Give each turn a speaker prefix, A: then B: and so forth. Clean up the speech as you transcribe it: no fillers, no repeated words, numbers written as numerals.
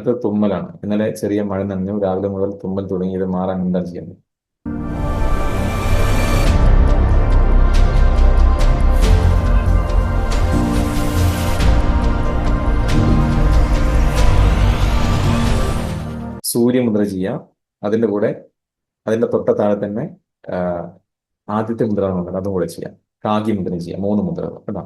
A: അത് തുമ്മലാണ്. ഇന്നലെ ചെറിയ മഴ നനഞ്ഞു. രാവിലെ മുതൽ തുമ്മൽ തുടങ്ങിയത് മാറാൻ എന്താ ചെയ്യുന്നത്? സൂര്യമുദ്ര ചെയ്യാം. അതിന്റെ കൂടെ അതിന്റെ തൊട്ട താഴെ തന്നെ ആ, ആദ്യത്തെ മുദ്ര എന്നുള്ളത് അതും കൂടെ ചെയ്യാം. കാക്കി മുദ്ര ചെയ്യാം. 3 മുദ്രകൾ കേട്ടോ.